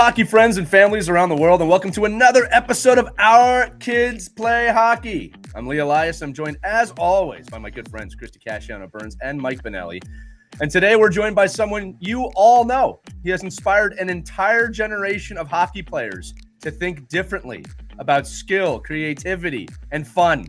hockey friends and families around the world, and welcome to another episode of Our Kids Play Hockey. I'm Elias. I'm joined, as always, by my good friends Christie Casciano-Burns and Mike Bonelli. And today we're joined by someone you all know. He has inspired an entire generation of hockey players to think differently about skill, creativity, and fun.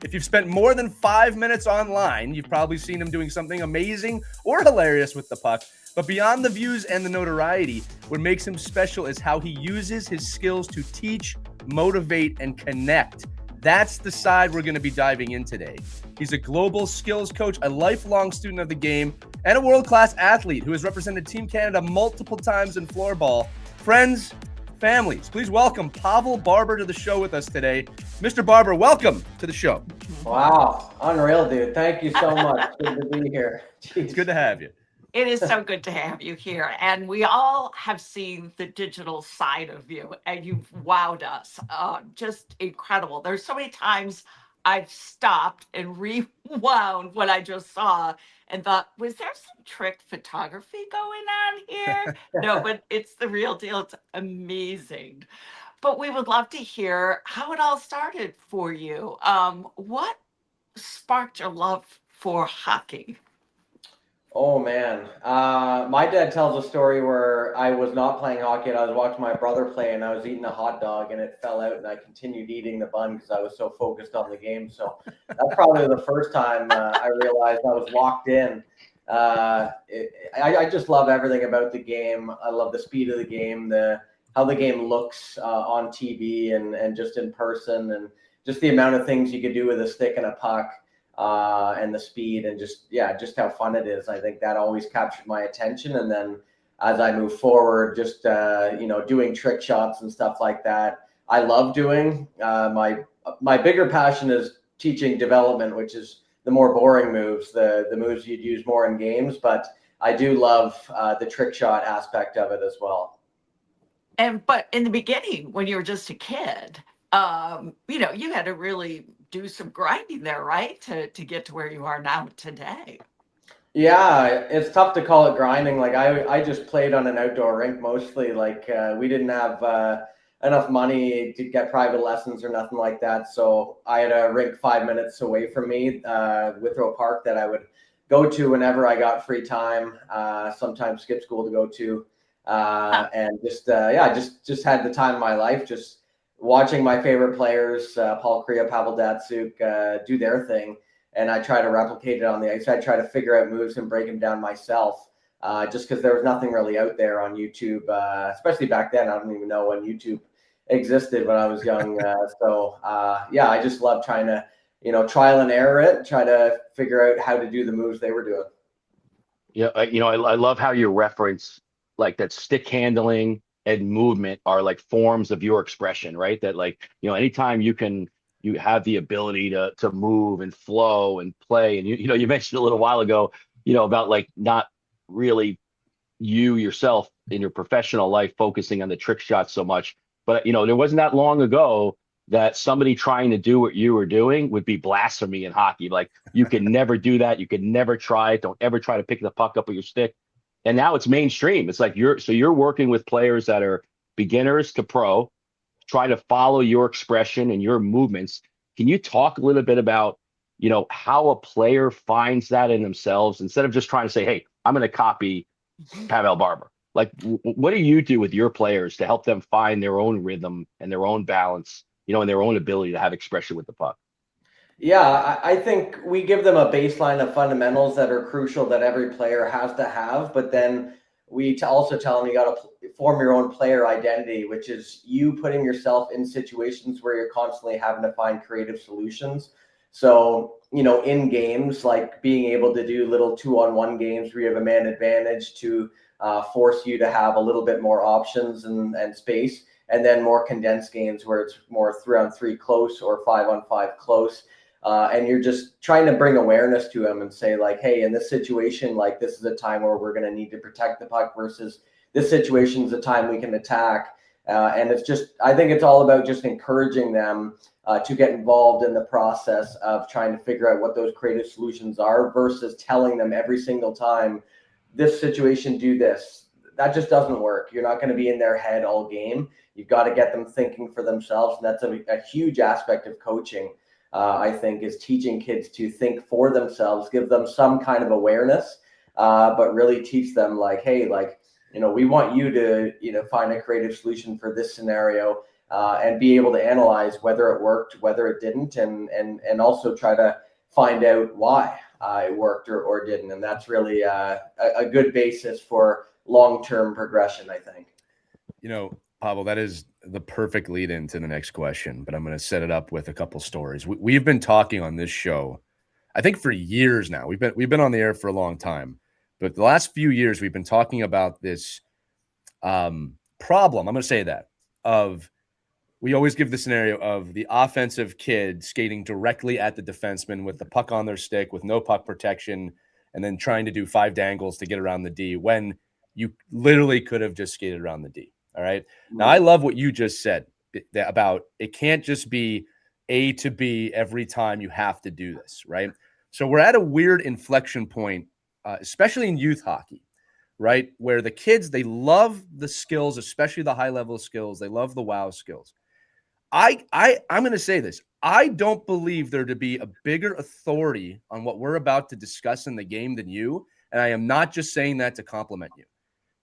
If you've spent more than 5 minutes online, you've probably seen him doing something amazing or hilarious with the puck. But beyond the views and the notoriety, what makes him special is how he uses his skills to teach, motivate, and connect. That's the side we're going to be diving in today. He's a global skills coach, a lifelong student of the game, and a world-class athlete who has represented Team Canada multiple times in floorball. Friends, families, please welcome Pavel Barber to the show with us today. Mr. Barber, welcome to the show. Wow, unreal, dude. Thank you so much. Good to be here. Jeez. It's good to have you. It is so good to have you here. And we all have seen the digital side of you, and you've wowed us. Just incredible. There's so many times I've stopped and rewound what I just saw and thought, was there some trick photography going on here? No, but it's the real deal. It's amazing. But we would love to hear how it all started for you. What sparked your love for hockey? Oh, man. My dad tells a story where I was not playing hockey and I was watching my brother play and I was eating a hot dog and it fell out and I continued eating the bun because I was so focused on the game. So that's probably the first time I realized I was locked in. I just love everything about the game. I love the speed of the game, how the game looks on TV and just in person, and just the amount of things you could do with a stick and a puck. And the speed and just how fun it is. I think that always captured my attention. And then as I move forward, just, doing trick shots and stuff like that, I love doing. My bigger passion is teaching development, which is the more boring moves, the moves you'd use more in games. But I do love the trick shot aspect of it as well. But in the beginning, when you were just a kid, you had to really do some grinding there, right? To get to where you are now today. Yeah, it's tough to call it grinding. Like I just played on an outdoor rink mostly. Like we didn't have enough money to get private lessons or nothing like that. So I had a rink 5 minutes away from me, Withrow Park, that I would go to whenever I got free time. Sometimes skip school to go to, and just had the time of my life. Just watching my favorite players, Paul Kariya, Pavel Datsyuk, do their thing, and I try to replicate it on the ice. I try to figure out moves and break them down myself, just because there was nothing really out there on YouTube, especially back then. I don't even know when YouTube existed when I was young. I just love trying to, trial and error it, try to figure out how to do the moves they were doing. Yeah, I love how you reference like that stick handling and movement are like forms of your expression, right? That anytime you have the ability to move and flow and play. And you mentioned a little while ago, about like not really you yourself in your professional life focusing on the trick shots so much. But there wasn't that long ago that somebody trying to do what you were doing would be blasphemy in hockey. Like, you can never do that. You can never try it. Don't ever try to pick the puck up with your stick. And now it's mainstream. It's like you're working with players that are beginners to pro, try to follow your expression and your movements. Can you talk a little bit about, how a player finds that in themselves instead of just trying to say, hey, I'm going to copy Pavel Barber? Like, what do you do with your players to help them find their own rhythm and their own balance, and their own ability to have expression with the puck? Yeah, I think we give them a baseline of fundamentals that are crucial that every player has to have, but then we also tell them you got to form your own player identity, which is you putting yourself in situations where you're constantly having to find creative solutions. So, in games, like being able to do little 2-on-1 games where you have a man advantage to force you to have a little bit more options and space, and then more condensed games where it's more 3-on-3 close or 5-on-5 close. And you're just trying to bring awareness to them and say, like, hey, in this situation, like, this is a time where we're going to need to protect the puck versus this situation is a time we can attack. And I think it's all about just encouraging them to get involved in the process of trying to figure out what those creative solutions are versus telling them every single time, this situation, do this. that just doesn't work. You're not going to be in their head all game. You've got to get them thinking for themselves. And that's a huge aspect of coaching, I think, is teaching kids to think for themselves, give them some kind of awareness, but really teach them like, hey, like, we want you to, find a creative solution for this scenario, and be able to analyze whether it worked, whether it didn't, and also try to find out why it worked or didn't. And that's really a good basis for long-term progression, I think. Pavel, that is the perfect lead into the next question, but I'm going to set it up with a couple stories. We've been talking on this show, I think, for years now. We've been on the air for a long time, but the last few years we've been talking about this problem. I'm going to say that we always give the scenario of the offensive kid skating directly at the defenseman with the puck on their stick with no puck protection, and then trying to do 5 dangles to get around the D when you literally could have just skated around the D. All right. Now, I love what you just said about it can't just be A to B every time you have to do this, right? So we're at a weird inflection point, especially in youth hockey, right? Where the kids, they love the skills, especially the high-level skills. They love the wow skills. I'm going to say this. I don't believe there to be a bigger authority on what we're about to discuss in the game than you, and I am not just saying that to compliment you,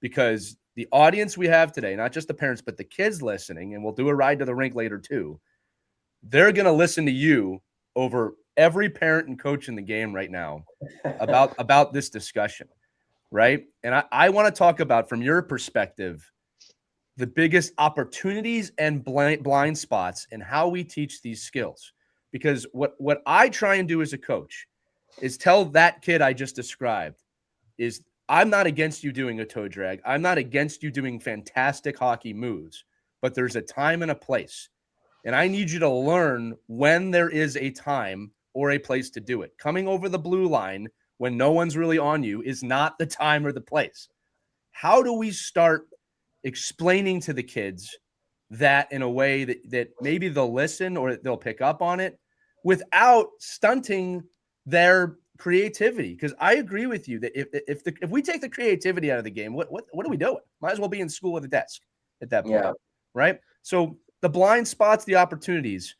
because the audience we have today, not just the parents, but the kids listening, and we'll do a ride to the rink later too, they're going to listen to you over every parent and coach in the game right now about this discussion, right? And I want to talk about, from your perspective, the biggest opportunities and blind spots in how we teach these skills. Because what I try and do as a coach is tell that kid I just described is, I'm not against you doing a toe drag. I'm not against you doing fantastic hockey moves, but there's a time and a place. And I need you to learn when there is a time or a place to do it. Coming over the blue line when no one's really on you is not the time or the place. How do we start explaining to the kids that in a way that maybe they'll listen or they'll pick up on it without stunting their creativity? Because I agree with you that if we take the creativity out of the game, what are we doing? Might as well be in school at a desk at that point, right? So the blind spots, the opportunities,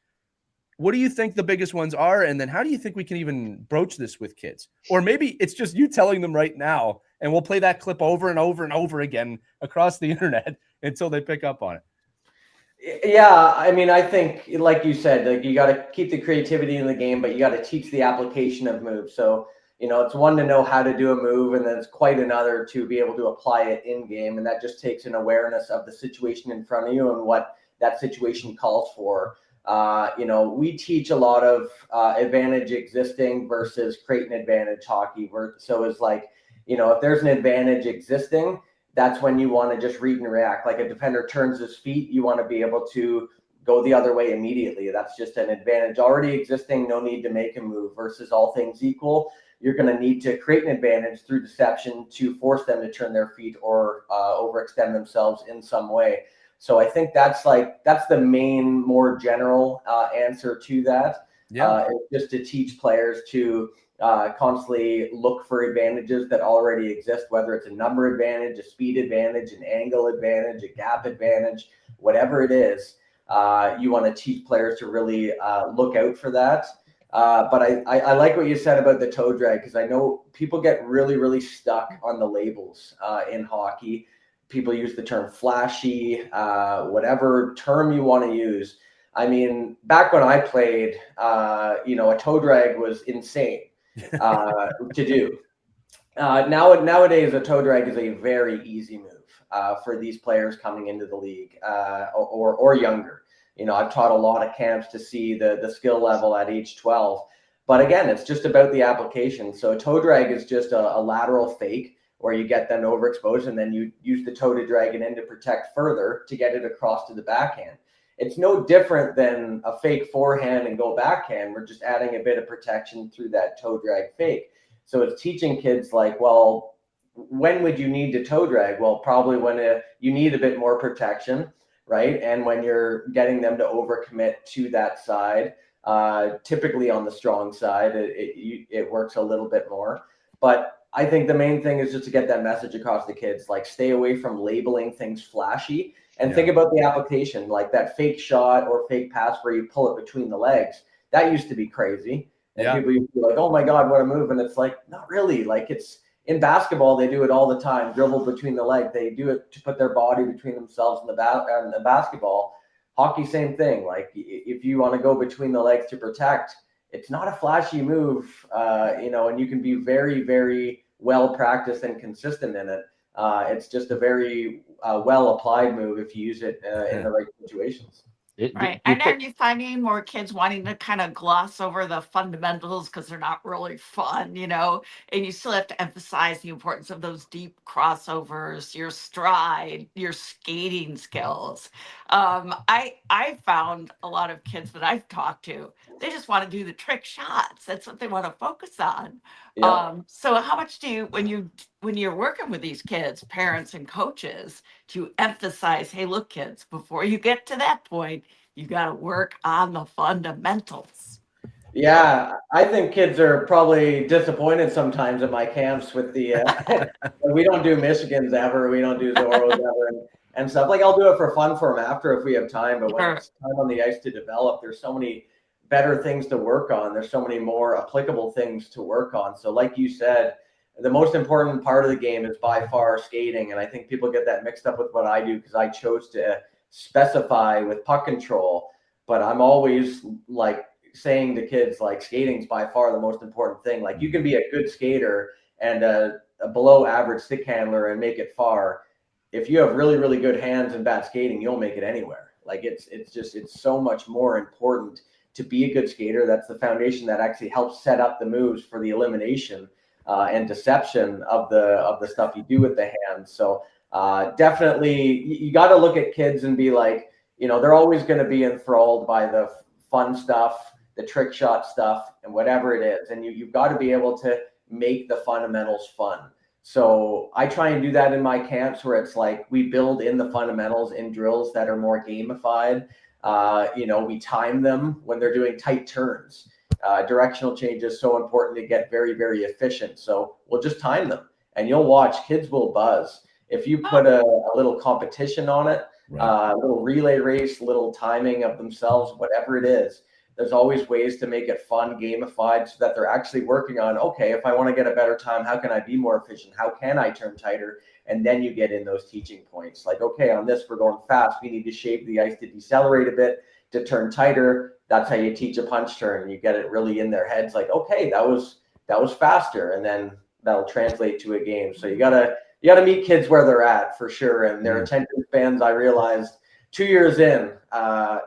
what do you think the biggest ones are? And then how do you think we can even broach this with kids? Or maybe it's just you telling them right now, and we'll play that clip over and over and over again across the internet until they pick up on it. Yeah, I mean, I think, like you said, like, you got to keep the creativity in the game, but you got to teach the application of moves. So, it's one to know how to do a move, and then it's quite another to be able to apply it in game. And that just takes an awareness of the situation in front of you and what that situation calls for. We teach a lot of advantage existing versus create an advantage hockey. So it's like, if there's an advantage existing, that's when you want to just read and react. Like, a defender turns his feet, you want to be able to go the other way immediately. That's just an advantage already existing. No need to make a move. Versus all things equal, you're going to need to create an advantage through deception to force them to turn their feet or overextend themselves in some way. So I think that's the main, more general answer to that. Just to teach players to constantly look for advantages that already exist, whether it's a number advantage, a speed advantage, an angle advantage, a gap advantage, whatever it is. You want to teach players to really look out for that. But I like what you said about the toe drag, because I know people get really, really stuck on the labels in hockey. People use the term flashy, whatever term you want to use. I mean, back when I played, a toe drag was insane to do. Nowadays, a toe drag is a very easy move for these players coming into the league or younger. I've taught a lot of camps to see the skill level at age 12. But again, it's just about the application. So a toe drag is just a lateral fake where you get them overexposed, and then you use the toe to drag it in to protect further to get it across to the backhand. It's no different than a fake forehand and go backhand. We're just adding a bit of protection through that toe drag fake. So it's teaching kids like, well, when would you need to toe drag? Well, probably when you need a bit more protection, right? And when you're getting them to overcommit to that side, typically on the strong side, it works a little bit more. But I think the main thing is just to get that message across to kids, like stay away from labeling things flashy and think about the application, like that fake shot or fake pass where you pull it between the legs. That used to be crazy. And people used to be like, oh my God, what a move. And it's like, not really. Like it's in basketball, they do it all the time, dribble between the leg. They do it to put their body between themselves and the basketball. Hockey, same thing. Like if you want to go between the legs to protect, it's not a flashy move, and you can be very, very well practiced and consistent in it. It's just a very well applied move if you use it in the right situations. Right. And are you finding more kids wanting to kind of gloss over the fundamentals because they're not really fun, and you still have to emphasize the importance of those deep crossovers, your stride, your skating skills. I found a lot of kids that I've talked to, they just want to do the trick shots. That's what they want to focus on. Yeah. So how much do you, when you're working with these kids, parents and coaches, to emphasize, hey, look, kids, before you get to that point, you got to work on the fundamentals. Yeah, I think kids are probably disappointed sometimes at my camps with the, we don't do Michigans ever, we don't do Zorros ever and stuff. Like I'll do it for fun for them after if we have time, but when it's time on the ice to develop, there's so many better things to work on. There's so many more applicable things to work on. So like you said, the most important part of the game is by far skating. And I think people get that mixed up with what I do because I chose to specify with puck control, but I'm always like saying to kids, like skating's by far the most important thing. Like you can be a good skater and a below average stick handler and make it far. If you have really, really good hands and bad skating, you'll make it anywhere. Like it's so much more important to be a good skater. That's the foundation that actually helps set up the moves for the elimination and deception of the stuff you do with the hands. So definitely you got to look at kids and be like, they're always going to be enthralled by the fun stuff, the trick shot stuff, and whatever it is. And you've got to be able to make the fundamentals fun. So I try and do that in my camps where it's like we build in the fundamentals in drills that are more gamified. We time them when they're doing tight turns. Directional change is so important to get very, very efficient. So we'll just time them and you'll watch kids will buzz. If you put a little competition on it, a little relay race, little timing of themselves, whatever it is, there's always ways to make it fun, gamified, so that they're actually working on, okay, if I want to get a better time, how can I be more efficient? How can I turn tighter? And then you get in those teaching points. Like, okay, on this, we're going fast. We need to shape the ice to decelerate a bit, to turn tighter. That's how you teach a punch turn. And you get it really in their heads. Like, okay, that was faster. And then that'll translate to a game. So you gotta meet kids where they're at for sure. And their attention spans, I realized 2 years in,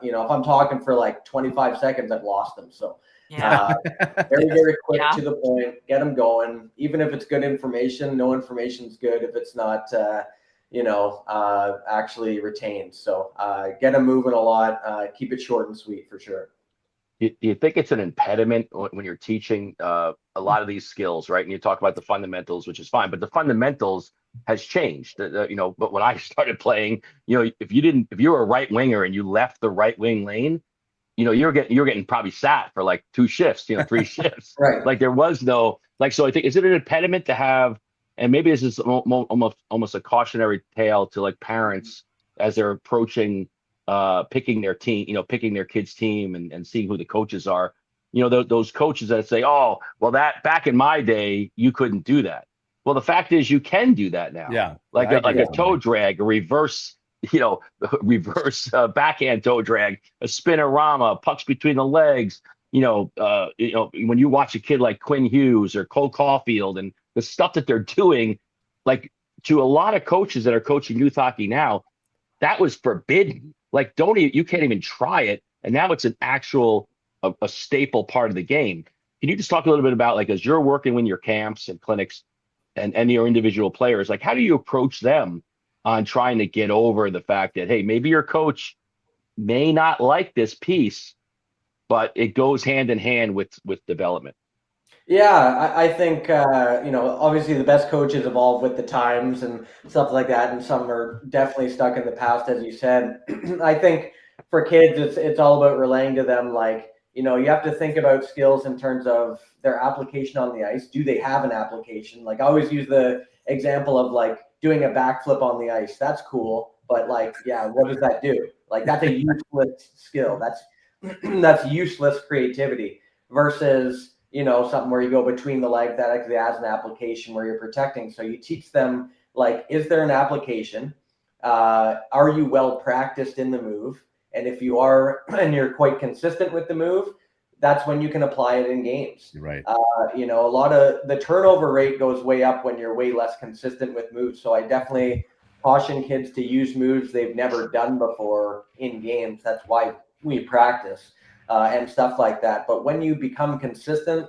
if I'm talking for like 25 seconds, I've lost them. So very, very quick to the point, get them going. Even if it's good information, no information is good if it's not, actually retained. So get them moving a lot, keep it short and sweet for sure. Do you think it's an impediment when you're teaching a lot of these skills, right? And you talk about the fundamentals, which is fine, but the fundamentals has changed. But when I started playing, if you were a right winger and you left the right wing lane, you're getting probably sat for like 2 shifts, 3 shifts. Right. Like there was no so I think, is it an impediment to have, and maybe this is almost a cautionary tale to like parents as they're approaching picking their team, picking their kids' team and seeing who the coaches are, those coaches that say, oh, well, that back in my day, you couldn't do that. Well, the fact is you can do that now. Yeah. Like a toe drag, a reverse backhand toe drag, a spinorama, pucks between the legs. When you watch a kid like Quinn Hughes or Cole Caulfield and the stuff that they're doing, like to a lot of coaches that are coaching youth hockey now, that was forbidden. Like, you can't even try it. And now it's an actual, a staple part of the game. Can you just talk a little bit about, like, as you're working with your camps and clinics and your individual players, like, how do you approach them on trying to get over the fact that, hey, maybe your coach may not like this piece, but it goes hand in hand with development? Yeah, I think, obviously the best coaches evolve with the times and stuff like that. And some are definitely stuck in the past, as you said. I think for kids, it's all about relaying to them, like, you know, you have to think about skills in terms of their application on the ice. Do they have an application? Like I always use the example of like doing a backflip on the ice. That's cool. But like, yeah, what does that do? Like that's a useless skill. That's useless creativity versus, you know, something where you go between the leg that actually has an application where you're protecting. So you teach them like, is there an application? Are you well practiced in the move? And if you are, and you're quite consistent with the move, that's when you can apply it in games. Right. You know, a lot of the turnover rate goes way up when you're way less consistent with moves. So I definitely caution kids to use moves they've never done before in games. That's why we practice and stuff like that. But when you become consistent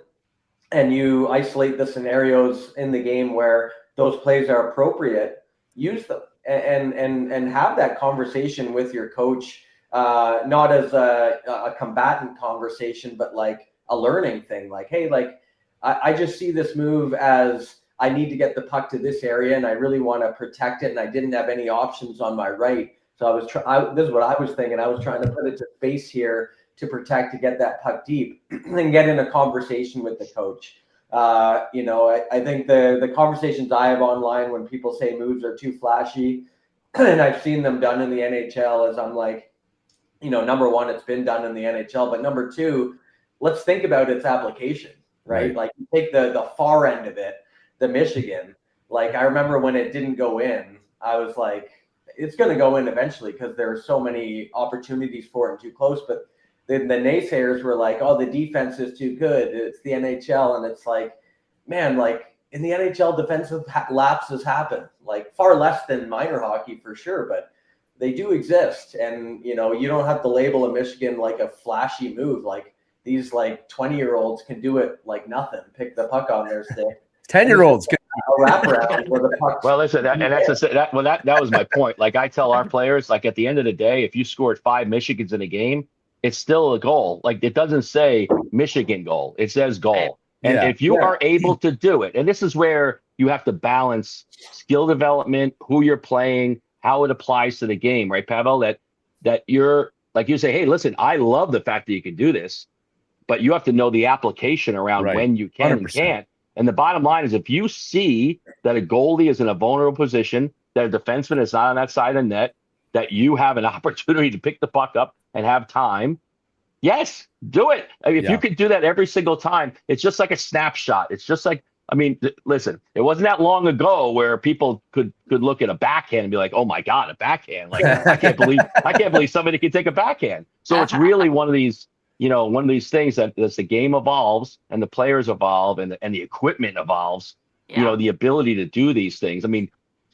and you isolate the scenarios in the game where those plays are appropriate, use them and have that conversation with your coach. Not as a combatant conversation, but like a learning thing. Like, hey, like I just see this move as I need to get the puck to this area, and I really want to protect it, and I didn't have any options on my right. So I was this is what I was thinking. I was trying to put it to space here to protect, to get that puck deep, and get in a conversation with the coach. You know, I think the conversations I have online when people say moves are too flashy, and I've seen them done in the NHL, is I'm like, you know, number one, it's been done in the NHL, but number two, let's think about its application, right? Like you take the far end of it, the Michigan. Like I remember when it didn't go in, I was like, it's going to go in eventually because there are so many opportunities for it and too close. But then the naysayers were like, oh, the defense is too good. It's the NHL. And it's like, man, like in the NHL, defensive lapses happen, like far less than minor hockey for sure. But they do exist. And, you know, you don't have to label a Michigan like a flashy move. Like these like 20-year-olds can do it like nothing, pick the puck on their stick. 10-year-olds can a wraparound where the puck. Well, listen, that was my point. Like I tell our players, like at the end of the day, if you scored 5 Michigans in a game, it's still a goal. Like it doesn't say Michigan goal, it says goal. And if you are able to do it, and this is where you have to balance skill development, who you're playing, how it applies to the game, right, Pavel? That you're like, you say, hey, listen, I love the fact that you can do this, but you have to know the application around when you can 100%. And can't. And the bottom line is, if you see that a goalie is in a vulnerable position, that a defenseman is not on that side of the net, that you have an opportunity to pick the puck up and have time, yes, do it. I mean, if you could do that every single time, it's just like a snapshot. It's just like, I mean, listen, it wasn't that long ago where people could look at a backhand and be like, oh my God, a backhand. Like, I can't believe somebody can take a backhand. So it's really one of these, you know, one of these things that as the game evolves and the players evolve and the equipment evolves, you know, the ability to do these things. I mean,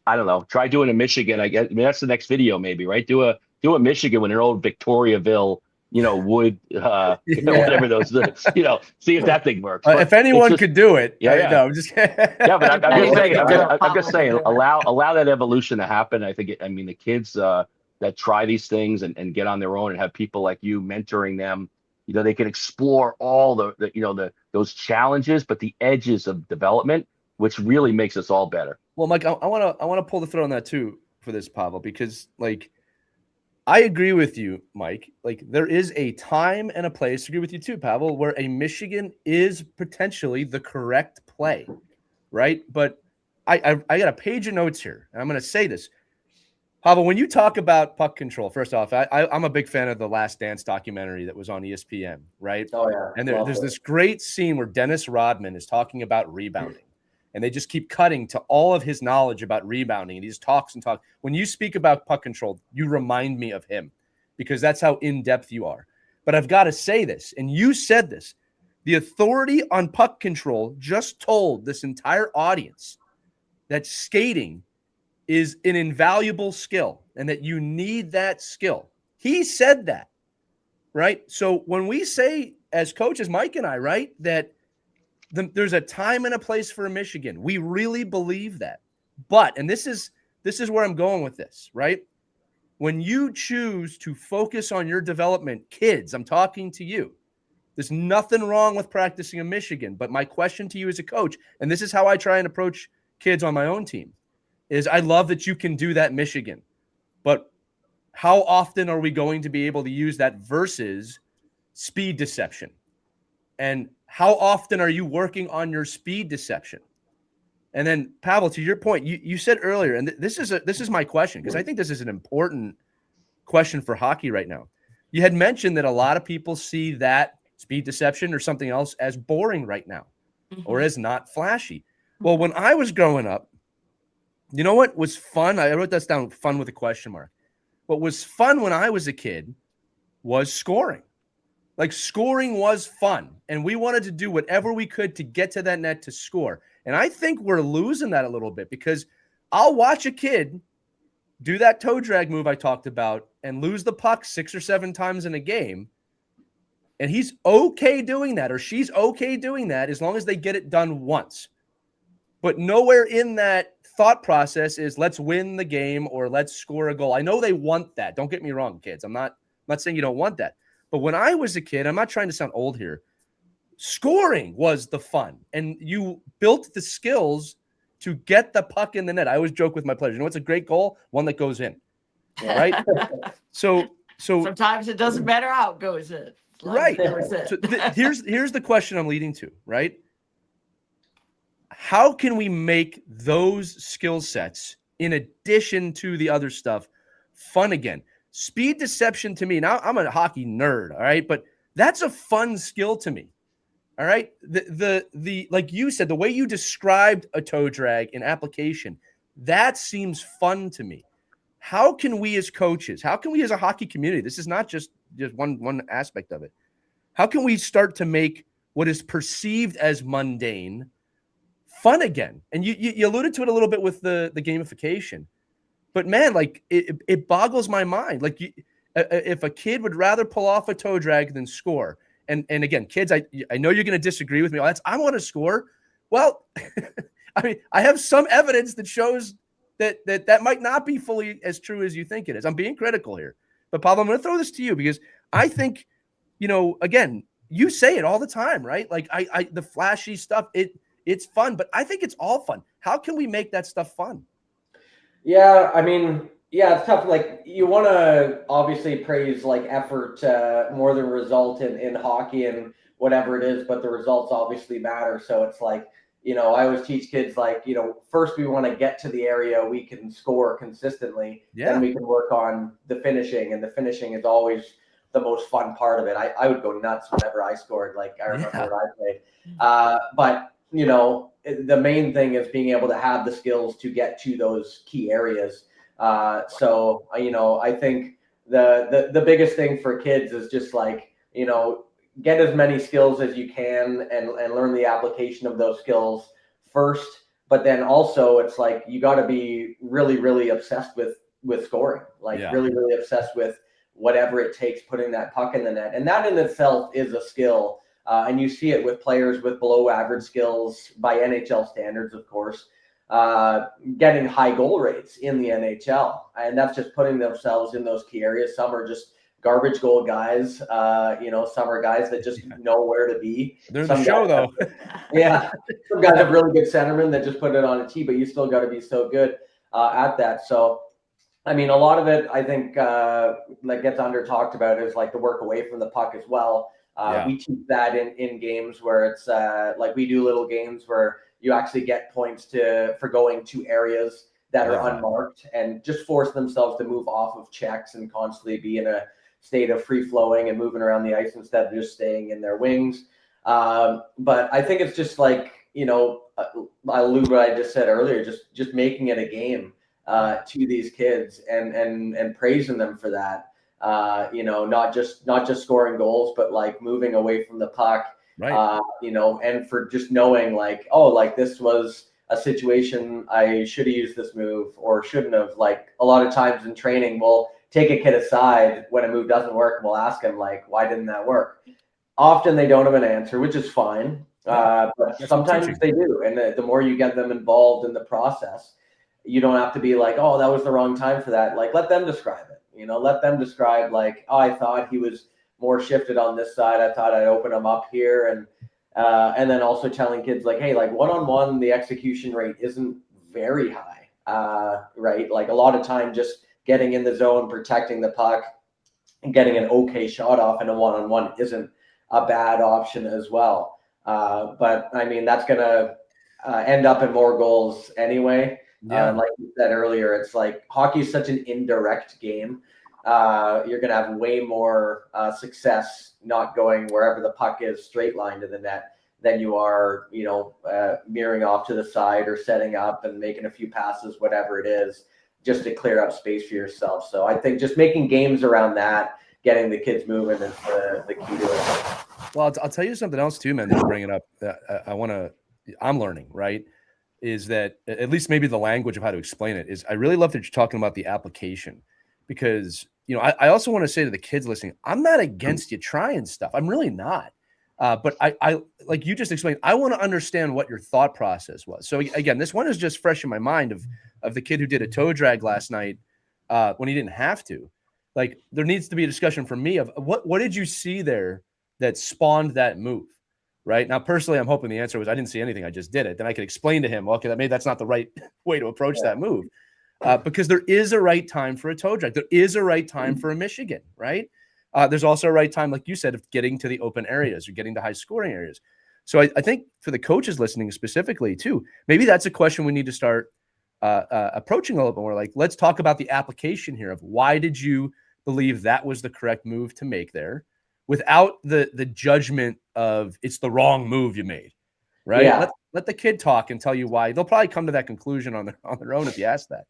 I don't know, try doing a Michigan. I guess, I mean, that's the next video maybe, right? Do a Michigan with an old Victoriaville, you know, wood, whatever those, you know, see if that thing works. If anyone could do it, no, I'm just but I'm just saying, allow that evolution to happen. I think, I mean, the kids that try these things and get on their own and have people like you mentoring them, you know, they can explore all the you know, those challenges, but the edges of development, which really makes us all better. Well, Mike, I want to pull the thread on that too for this, Pavel, because like, I agree with you, Mike. Like there is a time and a place, I agree with you too, Pavel, where a Michigan is potentially the correct play, right? But I got a page of notes here, and I'm going to say this. Pavel, when you talk about puck control, first off, I'm a big fan of the Last Dance documentary that was on ESPN, right? Oh, yeah. And there's this great scene where Dennis Rodman is talking about rebounding. And they just keep cutting to all of his knowledge about rebounding. And he just talks and talks. When you speak about puck control, you remind me of him because that's how in-depth you are. But I've got to say this, and you said this. The authority on puck control just told this entire audience that skating is an invaluable skill and that you need that skill. He said that, right? So when we say as coaches, Mike and I, right, that there's a time and a place for Michigan. We really believe that. But, and this is where I'm going with this, right? When you choose to focus on your development, kids, I'm talking to you. There's nothing wrong with practicing a Michigan. But my question to you as a coach, and this is how I try and approach kids on my own team, is I love that you can do that Michigan. But how often are we going to be able to use that versus speed deception. And how often are you working on your speed deception? And then, Pavel, to your point, you said earlier, and this is my question, because I think this is an important question for hockey right now. You had mentioned that a lot of people see that speed deception or something else as boring right now, or as not flashy. Well, when I was growing up, you know what was fun? I wrote this down, fun with a question mark. What was fun when I was a kid was scoring. Like, scoring was fun, and we wanted to do whatever we could to get to that net to score. And I think we're losing that a little bit, because I'll watch a kid do that toe drag move I talked about and lose the puck 6 or 7 times in a game, and he's okay doing that, or she's okay doing that, as long as they get it done once. But nowhere in that thought process is let's win the game or let's score a goal. I know they want that. Don't get me wrong, kids. I'm not saying you don't want that. But when I was a kid, I'm not trying to sound old here, scoring was the fun. And you built the skills to get the puck in the net. I always joke with my players, you know what's a great goal? One that goes in. Right? So sometimes it doesn't matter how it goes in. Right. So here's the question I'm leading to, right? How can we make those skill sets, in addition to the other stuff, fun again? Speed deception to me, now I'm a hockey nerd, all right? But that's a fun skill to me, all right? The like you said, the way you described a toe drag in application, that seems fun to me. How can we as coaches, how can we as a hockey community, this is not just one aspect of it, how can we start to make what is perceived as mundane fun again? And you alluded to it a little bit with the gamification. But man, like it boggles my mind. Like if a kid would rather pull off a toe drag than score, and again, kids, I know you're going to disagree with me. I want to score. Well, I mean, I have some evidence that shows that might not be fully as true as you think it is. I'm being critical here, but Pavel, I'm going to throw this to you, because I think, again, you say it all the time, right? Like the flashy stuff, it's fun, but I think it's all fun. How can we make that stuff fun? Yeah, I mean, yeah, it's tough. Like, you want to obviously praise like effort more than result in hockey and whatever it is, but the results obviously matter. So it's like, I always teach kids, like, first we want to get to the area we can score consistently. Yeah. Then we can work on the finishing, and the finishing is always the most fun part of it. I would go nuts whenever I scored. Like, I remember when I played. But the main thing is being able to have the skills to get to those key areas. So I think the biggest thing for kids is just like, get as many skills as you can and learn the application of those skills first. But then also it's like, you got to be really, really obsessed with scoring, like really, really obsessed with whatever it takes, putting that puck in the net. And that in itself is a skill. And you see it with players with below average skills by NHL standards, of course, getting high goal rates in the NHL. And that's just putting themselves in those key areas. Some are just garbage goal guys, some are guys that just know where to be. They're the show, though. Yeah. Some guys have really good centermen that just put it on a tee, but you still got to be so good at that. So, I mean, a lot of it, I think, that gets under talked about is like the work away from the puck as well. We teach that in games where it's like we do little games where you actually get points for going to areas that are unmarked and just force themselves to move off of checks and constantly be in a state of free flowing and moving around the ice instead of just staying in their wings. But I think it's just like, I allude what I just said earlier, just making it a game to these kids and praising them for that. Not just scoring goals, but like moving away from the puck, right. And for just knowing like, oh, like this was a situation I should have used this move or shouldn't have. Like a lot of times in training, we'll take a kid aside when a move doesn't work and we'll ask him like, why didn't that work? Often they don't have an answer, which is fine. But sometimes they do. And the more you get them involved in the process, you don't have to be like, oh, that was the wrong time for that. Like, let them describe it. Let them describe like, oh, I thought he was more shifted on this side. I thought I'd open him up here. And then also telling kids like, hey, like one-on-one, the execution rate isn't very high, right? Like a lot of time just getting in the zone, protecting the puck, getting an okay shot off in a one-on-one isn't a bad option as well. But I mean, that's going to end up in more goals anyway. Yeah. Like you said earlier, it's like hockey is such an indirect game. You're going to have way more success not going wherever the puck is straight line to the net than you are, mirroring off to the side or setting up and making a few passes, whatever it is, just to clear up space for yourself. So I think just making games around that, getting the kids moving is the key to it. Well, I'll tell you something else too, man, that you're bringing up that I'm learning, right? Is that at least maybe the language of how to explain it is I really love that you're talking about the application because, I also want to say to the kids listening, I'm not against you trying stuff. I'm really not. But I like you just explained, I want to understand what your thought process was. So again, this one is just fresh in my mind of the kid who did a toe drag last night when he didn't have to. Like there needs to be a discussion for me of what did you see there that spawned that move, right? Now, personally, I'm hoping the answer was I didn't see anything. I just did it. Then I could explain to him, well, okay, maybe that's not the right way to approach that move. Because there is a right time for a toe drag. There is a right time for a Michigan, right? There's also a right time, like you said, of getting to the open areas or getting to high scoring areas. So I think for the coaches listening specifically too, maybe that's a question we need to start approaching a little bit more. Like, let's talk about the application here of why did you believe that was the correct move to make there without the judgment of it's the wrong move you made, right? Yeah. Let the kid talk and tell you why. They'll probably come to that conclusion on their own if you ask that.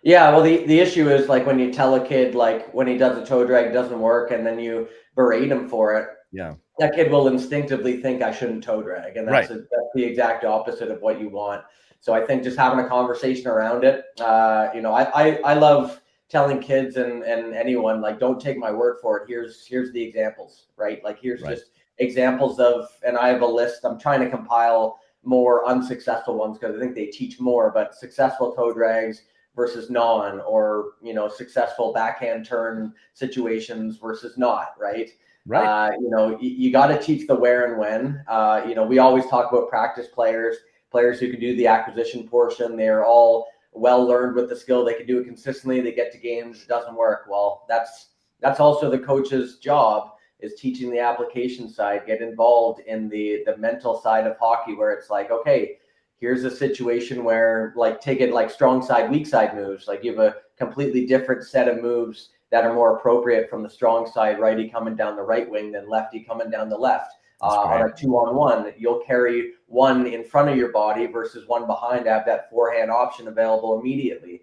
Yeah, well, the issue is like when you tell a kid like when he does a toe drag doesn't work, and then you berate him for it. Yeah, that kid will instinctively think I shouldn't toe drag, and that's right. that's the exact opposite of what you want. So I think just having a conversation around it. I love telling kids and anyone like don't take my word for it. Here's the examples, right? Like here's Right. just examples of, and I have a list. I'm trying to compile more unsuccessful ones because I think they teach more, but successful toe drags versus non, or successful backhand turn situations versus not, right? Right. You got to teach the where and when. We always talk about practice players who can do the acquisition portion. They're all well learned with the skill. They can do it consistently. They get to games. It doesn't work. Well, that's also the coach's job, is teaching the application side, get involved in the mental side of hockey, where it's like, okay, here's a situation where, like, take it like strong side, weak side moves. Like you have a completely different set of moves that are more appropriate from the strong side, righty coming down the right wing than lefty coming down the left. On a 2-on-1, you'll carry one in front of your body versus one behind to have that forehand option available immediately.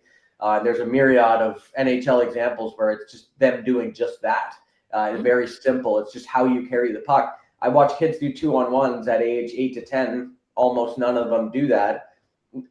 There's a myriad of NHL examples where it's just them doing just that. Very simple. It's just how you carry the puck. I watch kids do 2-on-1s at age 8 to 10. Almost none of them do that.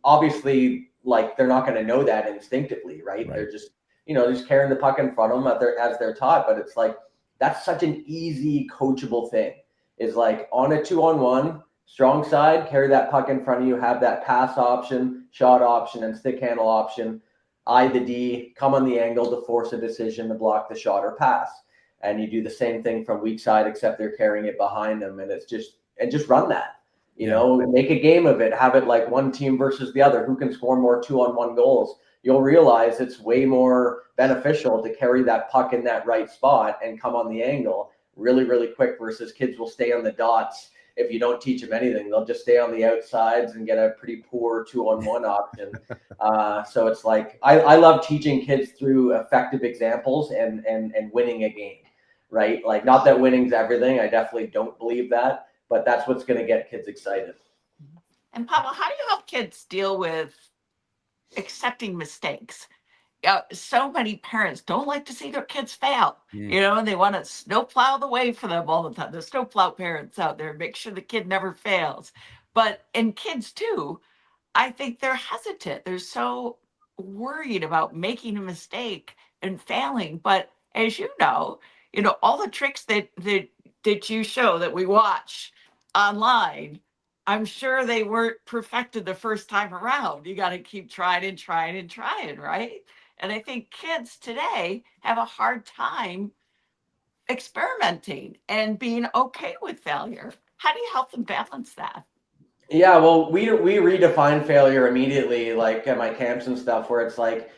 Obviously, like they're not going to know that instinctively, right? They're just just carrying the puck in front of them as they're taught. But it's like that's such an easy coachable thing. Is like on a 2-on-1, strong side, carry that puck in front of you, have that pass option, shot option, and stick handle option. I, the D, come on the angle to force a decision to block the shot or pass. And you do the same thing from weak side, except they're carrying it behind them. And it's just run that. Make a game of it. Have it like one team versus the other. Who can score more 2-on-1 goals? You'll realize it's way more beneficial to carry that puck in that right spot and come on the angle really, really quick versus kids will stay on the dots. If you don't teach them anything, they'll just stay on the outsides and get a pretty poor 2-on-1 option. So it's like, I love teaching kids through effective examples and winning a game, right? Like, not that winning's everything. I definitely don't believe that, but that's what's going to get kids excited. And Pavel, how do you help kids deal with accepting mistakes? So many parents don't like to see their kids fail, and they want to snowplow the way for them all the time. There's snowplow parents out there, make sure the kid never fails. But in kids too, I think they're hesitant. They're so worried about making a mistake and failing. But as you know, all the tricks that you show that we watch online, I'm sure they weren't perfected the first time around. You got to keep trying and trying and trying, right? And I think kids today have a hard time experimenting and being okay with failure. How do you help them balance that? Yeah, well, we redefine failure immediately, like at my camps and stuff, where it's like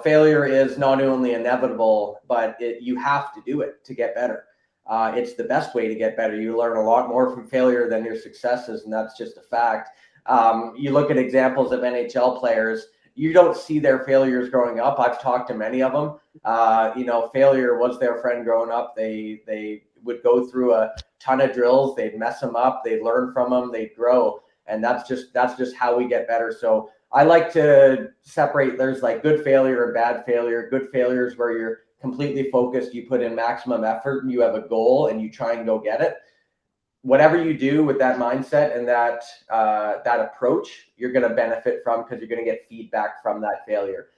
failure is not only inevitable, but you have to do it to get better. It's the best way to get better. You learn a lot more from failure than your successes, and that's just a fact. You look at examples of NHL players, you don't see their failures growing up. I've talked to many of them. Failure was their friend growing up. They would go through a ton of drills. They'd mess them up. They'd learn from them. They'd grow. And that's just how we get better. So I like to separate. There's like good failure and bad failure. Good failure is where you're completely focused. You put in maximum effort and you have a goal and you try and go get it. Whatever you do with that mindset and that approach, you're going to benefit from, because you're going to get feedback from that failure.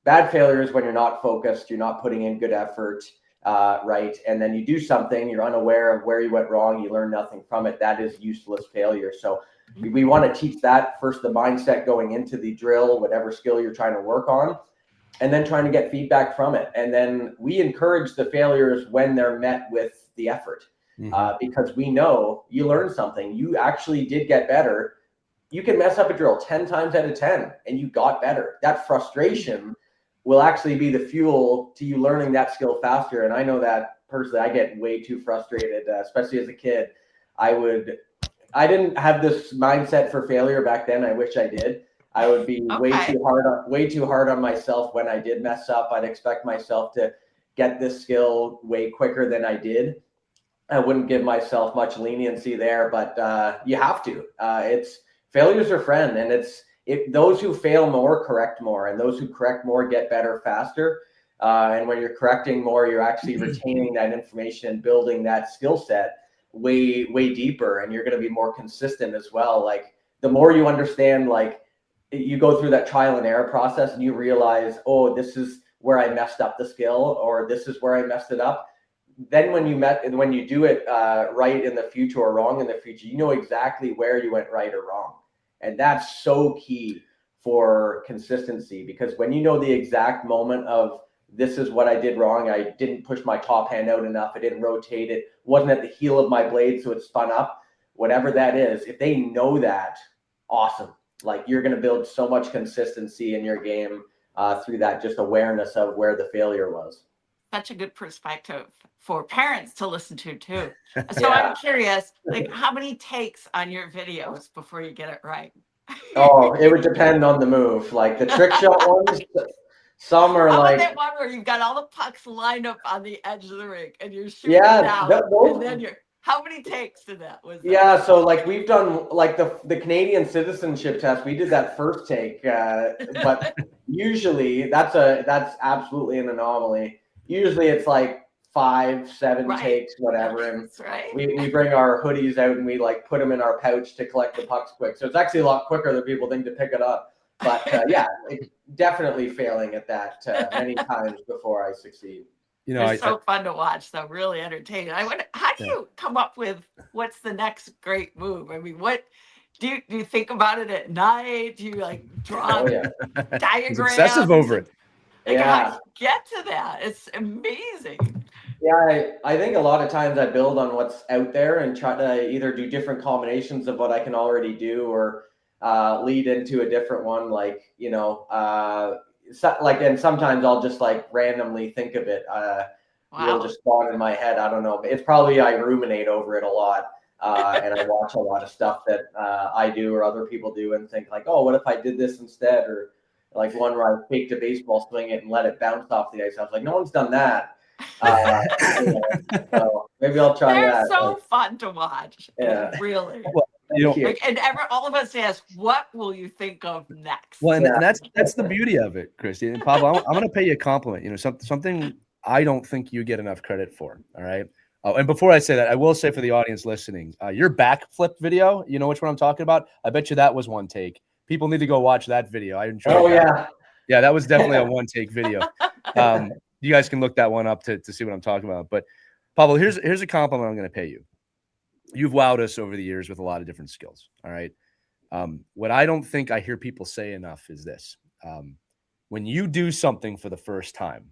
Bad failure is when you're not focused, you're not putting in good effort, right? And then you do something, you're unaware of where you went wrong, you learn nothing from it. That is useless failure. So we want to teach that first, the mindset going into the drill, whatever skill you're trying to work on, and then trying to get feedback from it. And then we encourage the failures when they're met with the effort. Because we know you learned something. You actually did get better. You can mess up a drill 10 times out of 10 and you got better. That frustration will actually be the fuel to you learning that skill faster. And I know that personally, I get way too frustrated, especially as a kid. I didn't have this mindset for failure back then. I wish I did. I would be way too hard on myself when I did mess up. I'd expect myself to get this skill way quicker than I did. I wouldn't give myself much leniency there, but you have to. Failure's your friend, and those who fail more correct more, and those who correct more get better faster. And when you're correcting more, you're actually retaining that information and building that skill set way deeper, and you're going to be more consistent as well. Like the more you understand, like you go through that trial and error process, and you realize, oh, this is where I messed up the skill, or this is where I messed it up. Then when you do it right in the future or wrong in the future, you know exactly where you went right or wrong. And that's so key for consistency, because when you know the exact moment of this is what I did wrong, I didn't push my top hand out enough, I didn't rotate it, wasn't at the heel of my blade, so it spun up, whatever that is, if they know that, awesome. Like you're going to build so much consistency in your game through that just awareness of where the failure was. Such a good perspective for parents to listen to too. So I'm curious, like how many takes on your videos before you get it right? Oh, it would depend on the move. Like the trick shot ones, some are How like about that one where you've got all the pucks lined up on the edge of the rink and you're shooting down, and then how many takes to that was that? Yeah, so like we've done like the Canadian citizenship test. We did that first take, but usually that's absolutely an anomaly. Usually it's like 5, 7 takes, whatever. And we bring our hoodies out and we like put them in our pouch to collect the pucks quick. So it's actually a lot quicker than people think to pick it up. But definitely failing at that many times before I succeed. It's so fun to watch, though. Really entertaining. I wonder, how do you come up with what's the next great move? I mean, what do you think about it at night? Do you like draw diagrams? He's obsessive over it. Like, how do you get to that? It's amazing. Yeah, I think a lot of times I build on what's out there and try to either do different combinations of what I can already do, or lead into a different one. Like, and sometimes I'll just like randomly think of it. It'll just spawn in my head. I don't know. It's probably I ruminate over it a lot. And I watch a lot of stuff that I do or other people do and think like, oh, what if I did this instead? Or like one where I faked a baseball swing it and let it bounce off the ice. I was like, no one's done that. So maybe I'll try that. They're so fun to watch. Yeah. Really. Well, and all of us ask, what will you think of next? Well, and that's the beauty of it, Christie. And Pavel, I'm going to pay you a compliment. Something I don't think you get enough credit for. All right. Oh, and before I say that, I will say for the audience listening, your backflip video, you know which one I'm talking about? I bet you that was one take. People need to go watch that video. I enjoyed that. Yeah, that was definitely a one-take video. You guys can look that one up to see what I'm talking about. But, Pavel, here's a compliment I'm going to pay you. You've wowed us over the years with a lot of different skills, all right? What I don't think I hear people say enough is this. When you do something for the first time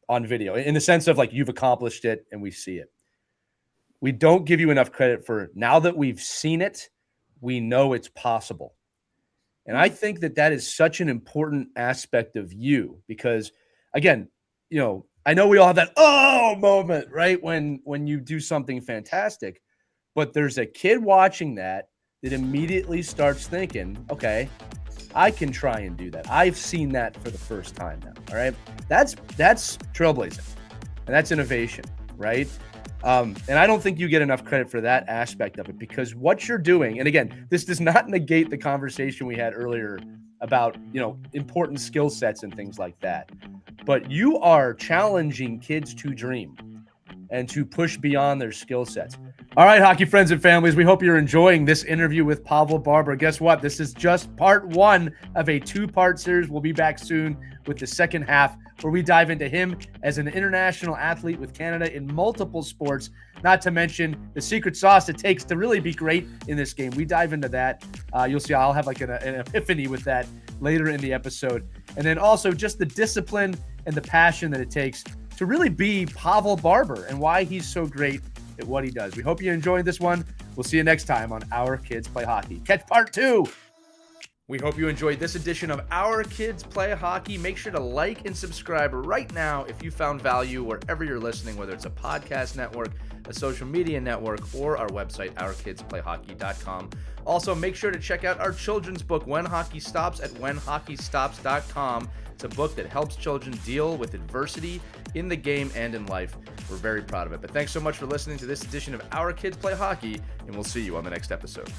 on video, in the sense of like you've accomplished it and we see it, we don't give you enough credit for now that we've seen it, we know it's possible. And I think that that is such an important aspect of you because, again, you know, I know we all have that oh moment, right? When you do something fantastic, but there's a kid watching that immediately starts thinking, okay, I can try and do that. I've seen that for the first time now. All right. That's trailblazing and that's innovation, right? And I don't think you get enough credit for that aspect of it because what you're doing, and again, this does not negate the conversation we had earlier about, you know, important skill sets and things like that. But you are challenging kids to dream and to push beyond their skill sets. All right, hockey friends and families, we hope you're enjoying this interview with Pavel Barber. Guess what? This is just part one of a two-part series. We'll be back soon with the second half where we dive into him as an international athlete with Canada in multiple sports, not to mention the secret sauce it takes to really be great in this game. We dive into that. You'll see I'll have like an epiphany with that later in the episode. And then also just the discipline and the passion that it takes to really be Pavel Barber and why he's so great at what he does. We hope you enjoyed this one. We'll see you next time on Our Kids Play Hockey. Catch part 2. We hope you enjoyed this edition of Our Kids Play Hockey. Make sure to like and subscribe right now if you found value wherever you're listening, whether it's a podcast network, a social media network, or our website, ourkidsplayhockey.com. Also, make sure to check out our children's book, When Hockey Stops, at whenhockeystops.com. It's a book that helps children deal with adversity in the game and in life. We're very proud of it. But thanks so much for listening to this edition of Our Kids Play Hockey, and we'll see you on the next episode.